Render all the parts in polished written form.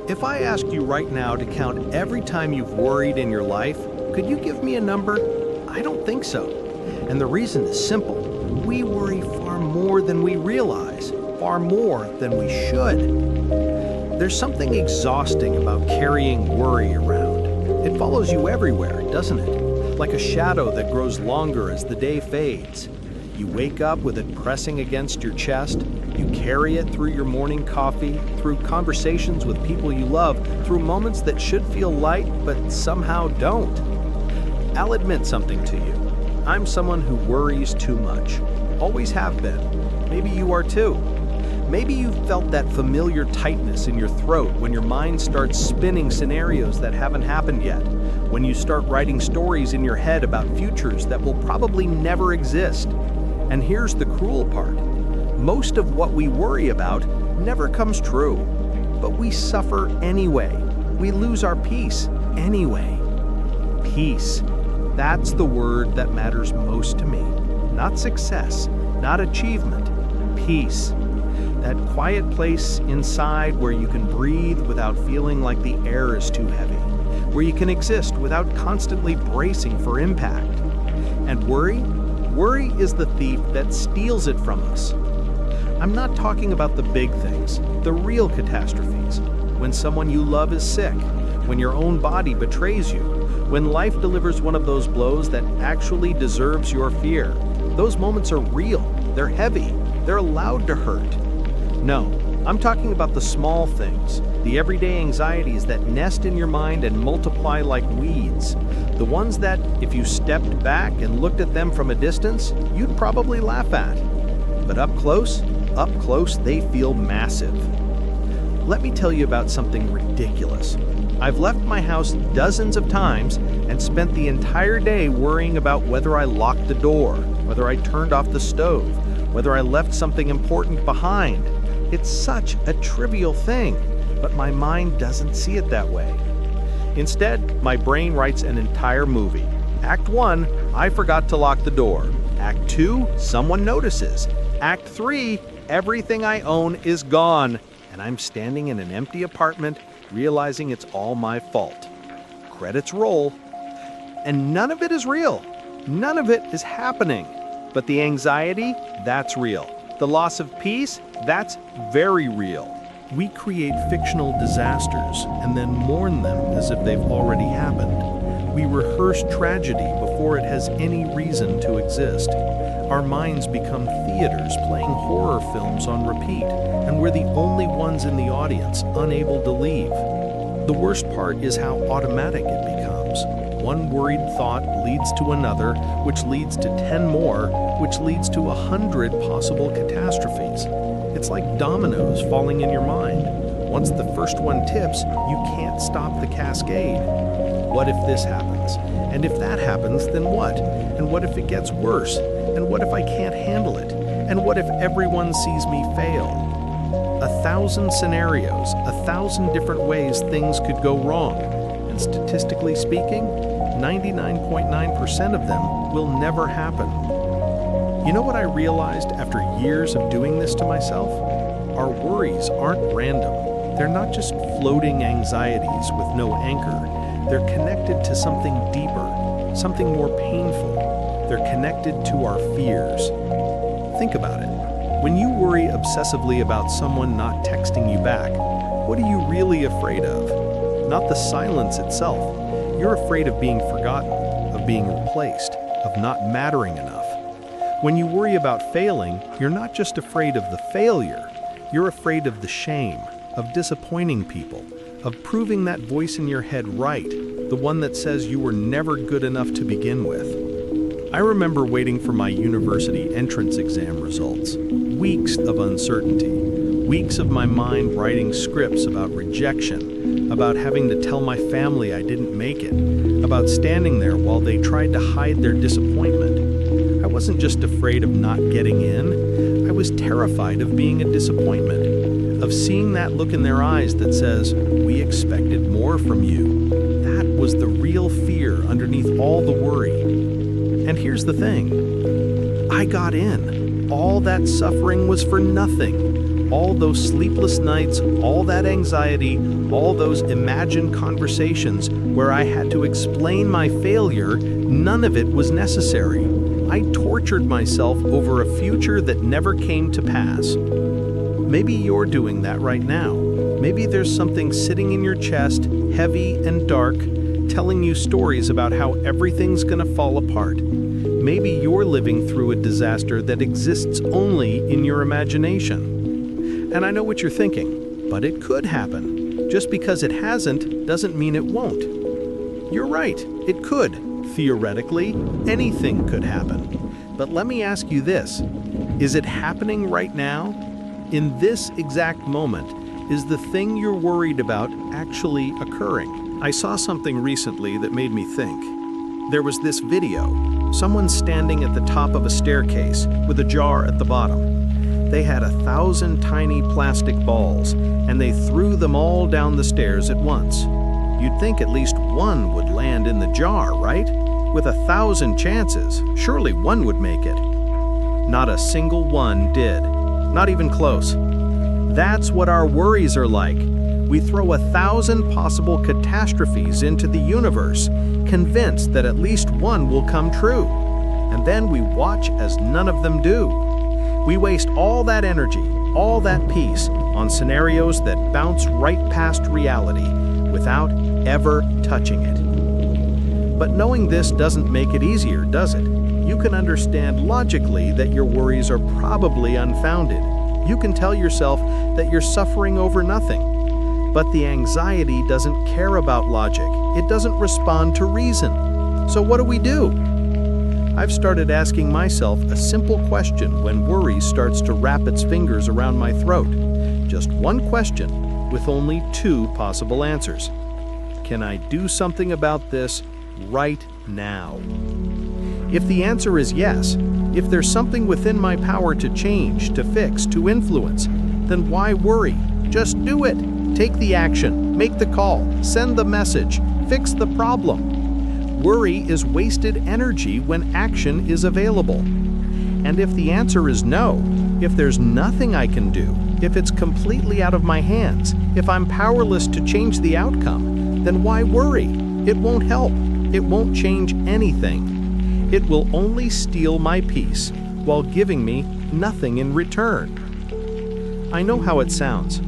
If I asked you right now to count every time you've worried in your life, could you give me a number? I don't think so. And the reason is simple. We worry far more than we realize, far more than we should. There's something exhausting about carrying worry around. It follows you everywhere, doesn't it? Like a shadow that grows longer as the day fades. You wake up with it pressing against your chest. You carry it through your morning coffee, through conversations with people you love, through moments that should feel light but somehow don't. I'll admit something to you. I'm someone who worries too much. Always have been. Maybe you are too. Maybe you've felt that familiar tightness in your throat when your mind starts spinning scenarios that haven't happened yet, when you start writing stories in your head about futures that will probably never exist. And here's the cruel part. Most of what we worry about never comes true, but we suffer anyway. We lose our peace anyway. Peace. That's the word that matters most to me. Not success, not achievement. Peace. That quiet place inside where you can breathe without feeling like the air is too heavy, where you can exist without constantly bracing for impact. And worry is the thief that steals it from us. I'm not talking about the big things, the real catastrophes. When someone you love is sick, when your own body betrays you, when life delivers one of those blows that actually deserves your fear. Those moments are real, they're heavy, they're allowed to hurt. No, I'm talking about the small things, the everyday anxieties that nest in your mind and multiply like weeds. The ones that, if you stepped back and looked at them from a distance, you'd probably laugh at. But up close, they feel massive. Let me tell you about something ridiculous. I've left my house dozens of times and spent the entire day worrying about whether I locked the door, whether I turned off the stove, whether I left something important behind. It's such a trivial thing, but my mind doesn't see it that way. Instead, my brain writes an entire movie. Act 1, I forgot to lock the door. Act 2, someone notices. Act 3, everything I own is gone, and I'm standing in an empty apartment, realizing it's all my fault. Credits roll. And none of it is real. None of it is happening. But the anxiety, that's real. The loss of peace, that's very real. We create fictional disasters and then mourn them as if they've already happened. We rehearse tragedy before it has any reason to exist. Our minds become theaters playing horror films on repeat, and we're the only ones in the audience unable to leave. The worst part is how automatic it becomes. One worried thought leads to another, which leads to 10 more, which leads to 100 possible catastrophes. It's like dominoes falling in your mind. Once the first one tips, you can't stop the cascade. What if this happens? And if that happens, then what? And what if it gets worse? And what if I can't handle it? And what if everyone sees me fail? 1,000 scenarios, 1,000 different ways things could go wrong. And statistically speaking, 99.9% of them will never happen. You know what I realized after years of doing this to myself? Our worries aren't random. They're not just floating anxieties with no anchor. They're connected to something deeper, something more painful. They're connected to our fears. Think about it. When you worry obsessively about someone not texting you back, what are you really afraid of? Not the silence itself. You're afraid of being forgotten, of being replaced, of not mattering enough. When you worry about failing, you're not just afraid of the failure. You're afraid of the shame, of disappointing people, of proving that voice in your head right, the one that says you were never good enough to begin with. I remember waiting for my university entrance exam results. Weeks of uncertainty. Weeks of my mind writing scripts about rejection, about having to tell my family I didn't make it, about standing there while they tried to hide their disappointment. I wasn't just afraid of not getting in, I was terrified of being a disappointment, of seeing that look in their eyes that says, "We expected more from you." That was the real fear underneath all the worry. And here's the thing, I got in. All that suffering was for nothing. all those sleepless nights, all that anxiety, all those imagined conversations where I had to explain my failure, none of it was necessary. I tortured myself over a future that never came to pass. Maybe you're doing that right now. Maybe there's something sitting in your chest, heavy and dark, telling you stories about how everything's gonna fall apart. Maybe you're living through a disaster that exists only in your imagination. And I know what you're thinking, but it could happen. Just because it hasn't doesn't mean it won't. You're right, it could. Theoretically, anything could happen. But let me ask you this, is it happening right now? In this exact moment, is the thing you're worried about actually occurring? I saw something recently that made me think. There was this video, someone standing at the top of a staircase with a jar at the bottom. They had 1,000 tiny plastic balls, and they threw them all down the stairs at once. You'd think at least one would land in the jar, right? With 1,000 chances, surely one would make it. Not a single one did. Not even close. That's what our worries are like. We throw 1,000 possible catastrophes into the universe, convinced that at least one will come true. And then we watch as none of them do. We waste all that energy, all that peace, on scenarios that bounce right past reality without ever touching it. But knowing this doesn't make it easier, does it? You can understand logically that your worries are probably unfounded. You can tell yourself that you're suffering over nothing. But the anxiety doesn't care about logic. It doesn't respond to reason. So what do? I've started asking myself a simple question when worry starts to wrap its fingers around my throat. Just one question with only two possible answers. Can I do something about this right now? If the answer is yes, if there's something within my power to change, to fix, to influence, then why worry? Just do it. Take the action, make the call, send the message, fix the problem. Worry is wasted energy when action is available. And if the answer is no, if there's nothing I can do, if it's completely out of my hands, if I'm powerless to change the outcome, then why worry? It won't help. It won't change anything. It will only steal my peace while giving me nothing in return. I know how it sounds.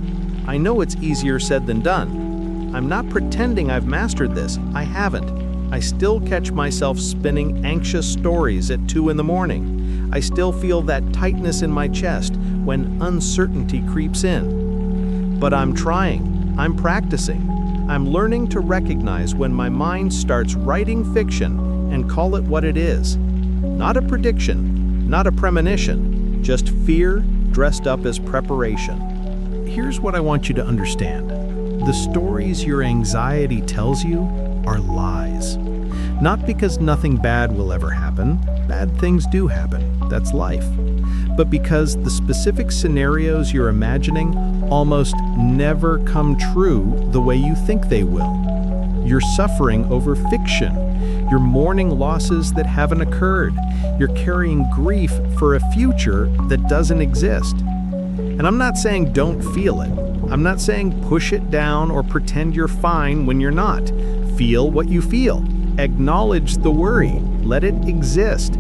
I know it's easier said than done. I'm not pretending I've mastered this. I haven't. I still catch myself spinning anxious stories at 2 in the morning. I still feel that tightness in my chest when uncertainty creeps in. But I'm trying. I'm practicing. I'm learning to recognize when my mind starts writing fiction and call it what it is. Not a prediction, not a premonition, just fear dressed up as preparation. Here's what I want you to understand. The stories your anxiety tells you are lies. Not because nothing bad will ever happen. Bad things do happen. That's life. But because the specific scenarios you're imagining almost never come true the way you think they will. You're suffering over fiction. You're mourning losses that haven't occurred. You're carrying grief for a future that doesn't exist. And I'm not saying don't feel it. I'm not saying push it down or pretend you're fine when you're not. Feel what you feel. Acknowledge the worry. Let it exist.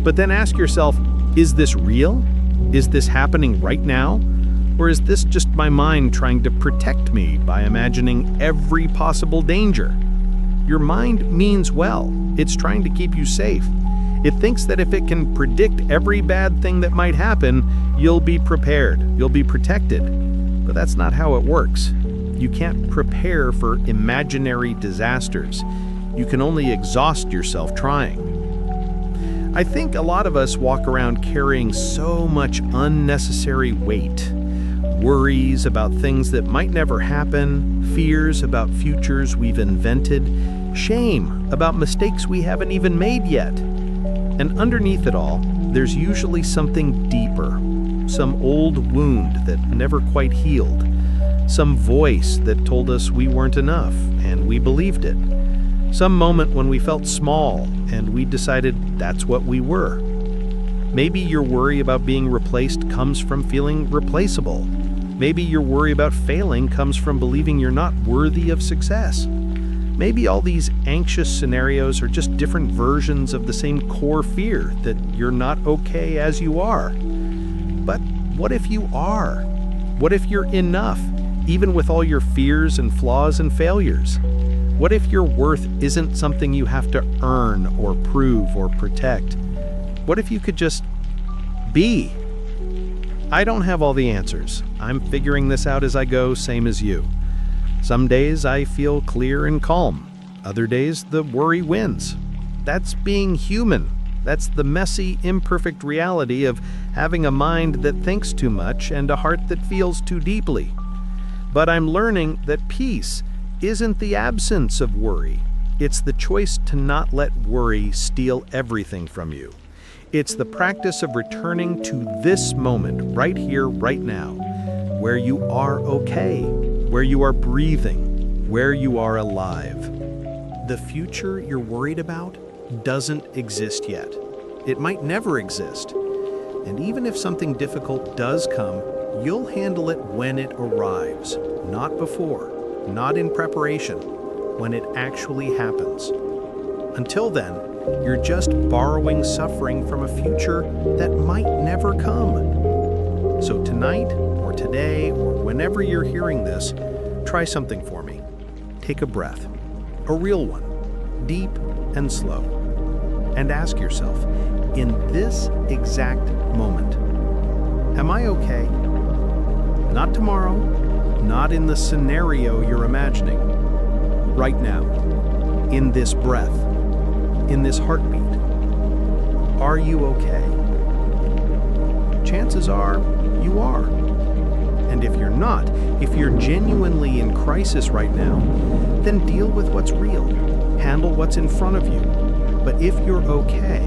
But then ask yourself, is this real? Is this happening right now? Or is this just my mind trying to protect me by imagining every possible danger? Your mind means well. It's trying to keep you safe. It thinks that if it can predict every bad thing that might happen, you'll be prepared, you'll be protected. But that's not how it works. You can't prepare for imaginary disasters. You can only exhaust yourself trying. I think a lot of us walk around carrying so much unnecessary weight. Worries about things that might never happen, fears about futures we've invented, shame about mistakes we haven't even made yet. And underneath it all, there's usually something deeper, some old wound that never quite healed, some voice that told us we weren't enough and we believed it, some moment when we felt small and we decided that's what we were. Maybe your worry about being replaced comes from feeling replaceable. Maybe your worry about failing comes from believing you're not worthy of success. Maybe all these anxious scenarios are just different versions of the same core fear that you're not okay as you are. But what if you are? What if you're enough, even with all your fears and flaws and failures? What if your worth isn't something you have to earn or prove or protect? What if you could just be? I don't have all the answers. I'm figuring this out as I go, same as you. Some days I feel clear and calm. Other days the worry wins. That's being human. That's the messy, imperfect reality of having a mind that thinks too much and a heart that feels too deeply. But I'm learning that peace isn't the absence of worry. It's the choice to not let worry steal everything from you. It's the practice of returning to this moment, right here, right now, where you are okay, where you are breathing, where you are alive. The future you're worried about doesn't exist yet. It might never exist. And even if something difficult does come, you'll handle it when it arrives, not before, not in preparation, when it actually happens. Until then, you're just borrowing suffering from a future that might never come. So tonight, or today, or whenever you're hearing this, try something for me. Take a breath, a real one, deep and slow, and ask yourself, in this exact moment, am I okay? Not tomorrow, not in the scenario you're imagining. Right now, in this breath, in this heartbeat, are you okay? Chances are you are. And if you're not, if you're genuinely in crisis right now, then deal with what's real. Handle what's in front of you. But if you're okay,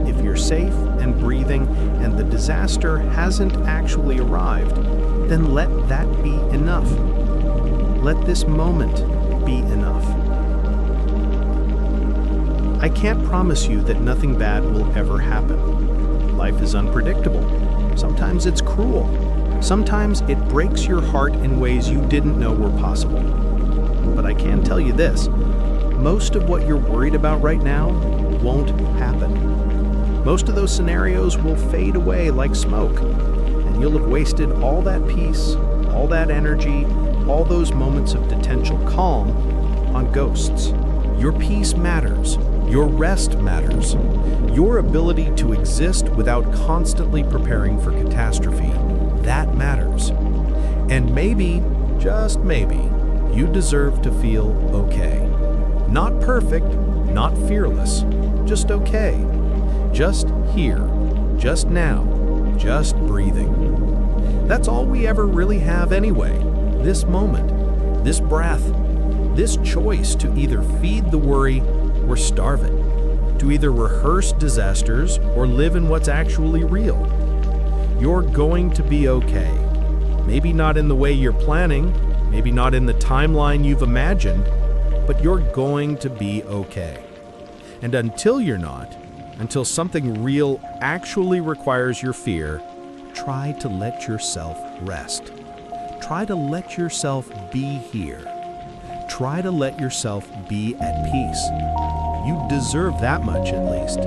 if you're safe and breathing and the disaster hasn't actually arrived, then let that be enough. Let this moment be enough. I can't promise you that nothing bad will ever happen. Life is unpredictable. Sometimes it's cruel. Sometimes it breaks your heart in ways you didn't know were possible. But I can tell you this, most of what you're worried about right now won't happen. Most of those scenarios will fade away like smoke, and you'll have wasted all that peace, all that energy, all those moments of potential calm on ghosts. Your peace matters. Your rest matters. Your ability to exist without constantly preparing for catastrophe, that matters. And maybe, just maybe, you deserve to feel okay. Not perfect, not fearless, just okay. Just here, just now, just breathing. That's all we ever really have anyway. This moment, this breath, this choice to either feed the worry or starve it, to either rehearse disasters or live in what's actually real. You're going to be okay. Maybe not in the way you're planning, maybe not in the timeline you've imagined, but you're going to be okay. And until you're not, until something real actually requires your fear, try to let yourself rest. Try to let yourself be here. Try to let yourself be at peace. You deserve that much at least.